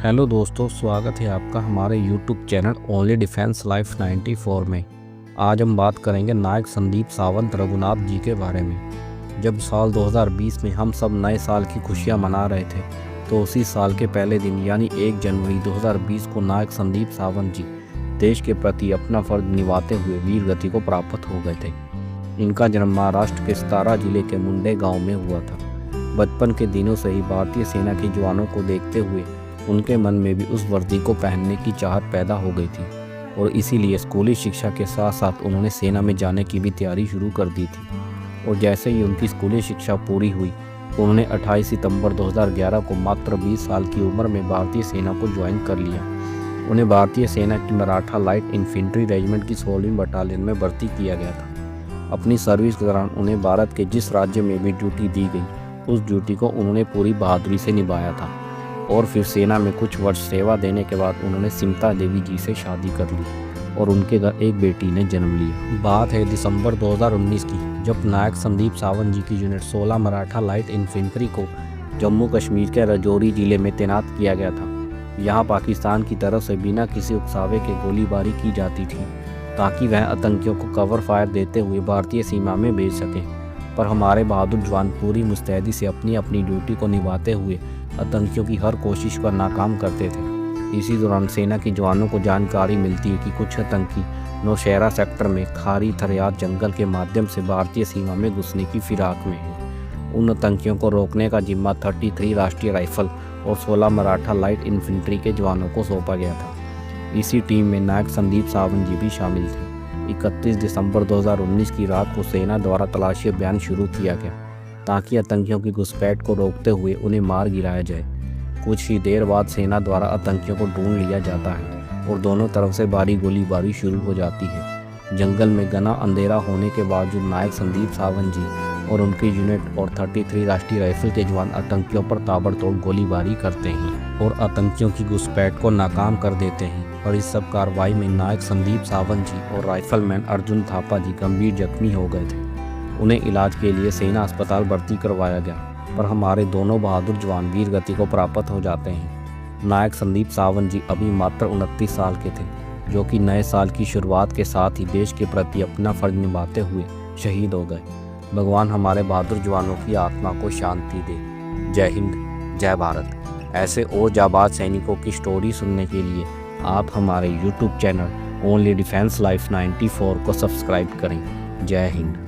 Hello दोस्तों, स्वागत है आपका हमारे YouTube channel only defence life 94 में। आज हम बात करेंगे नायक संदीप सावंत रघुनाथ जी के बारे में। जब साल 2020 में हम सब नए साल की खुशियां मना रहे थे, तो उसी साल के पहले दिन यानी 1 जनवरी 2020 को नायक संदीप सावंत जी देश के प्रति अपना फर्ज निभाते हुए वीर गति को प्राप्त हो गए थे। इनका जन्म महाराष्ट्र के सतारा जिले के मुंडे गाँव में हुआ था। बचपन के दिनों से ही भारतीय सेना के जवानों को देखते हुए उनके मन में भी उस वर्दी को पहनने की चाहत पैदा हो गई थी और इसीलिए स्कूली शिक्षा के साथ साथ उन्होंने सेना में जाने की भी तैयारी शुरू कर दी थी। और जैसे ही उनकी स्कूली शिक्षा पूरी हुई, उन्होंने 28 सितंबर 2011 को मात्र 20 साल की उम्र में भारतीय सेना को ज्वाइन कर लिया। उन्हें भारतीय सेना की मराठा लाइट इन्फेंट्री रेजिमेंट की 16वीं बटालियन में भर्ती किया गया था। अपनी सर्विस के दौरान उन्हें भारत के जिस राज्य में भी ड्यूटी दी गई, उस ड्यूटी को उन्होंने पूरी बहादुरी से निभाया था। और फिर सेना में कुछ वर्ष सेवा देने के बाद उन्होंने सिमता देवी जी से शादी कर ली और उनके घर एक बेटी ने जन्म लिया। बात है दिसंबर 2019 की, जब नायक संदीप सावंत जी की यूनिट 16 मराठा लाइट इन्फेंट्री को जम्मू कश्मीर के राजौरी जिले में तैनात किया गया था। यहाँ पाकिस्तान की तरफ से बिना किसी उकसावे के गोलीबारी की जाती थी ताकि वह आतंकियों को कवर फायर देते हुए भारतीय सीमा में भेज सकें। पर हमारे बहादुर जवान पूरी मुस्तैदी से अपनी अपनी ड्यूटी को निभाते हुए आतंकियों की हर कोशिश पर नाकाम करते थे। इसी दौरान सेना के जवानों को जानकारी मिलती है कि कुछ आतंकी नौशहरा सेक्टर में खारी थरियात जंगल के माध्यम से भारतीय सीमा में घुसने की फिराक में है। उन आतंकियों को रोकने का जिम्मा 33 राष्ट्रीय राइफल और 16 मराठा लाइट इन्फेंट्री के जवानों को सौंपा गया था। इसी टीम में नायक संदीप सावंत जी भी शामिल थे। 31 दिसंबर 2019 की रात को सेना द्वारा तलाशी अभियान शुरू किया गया ताकि आतंकियों की घुसपैठ को रोकते हुए उन्हें मार गिराया जाए। कुछ ही देर बाद सेना द्वारा आतंकियों को ढूंढ लिया जाता है और दोनों तरफ से भारी गोलीबारी शुरू हो जाती है। जंगल में घना अंधेरा होने के बावजूद नायक संदीप सावंत जी और उनकी यूनिट और 33 राष्ट्रीय राइफल के जवान आतंकियों पर ताबड़तोड़ गोलीबारी करते हैं और आतंकियों की घुसपैठ को नाकाम कर देते हैं। और इस सब कार्रवाई में नायक संदीप सावंत जी और राइफलमैन अर्जुन थापा जी गंभीर जख्मी हो गए थे। उन्हें इलाज के लिए सेना अस्पताल भर्ती करवाया गया, पर हमारे दोनों बहादुर जवान वीर गति को प्राप्त हो जाते हैं। नायक संदीप सावंत जी अभी मात्र 29 साल के थे, जो कि नए साल की शुरुआत के साथ ही देश के प्रति अपना फर्ज निभाते हुए शहीद हो गए। भगवान हमारे बहादुर जवानों की आत्मा को शांति दे। जय हिंद, जय भारत। ऐसे और जाबाज सैनिकों की स्टोरी सुनने के लिए आप हमारे YouTube channel only defence life 94 को सब्सक्राइब करें। जय हिंद।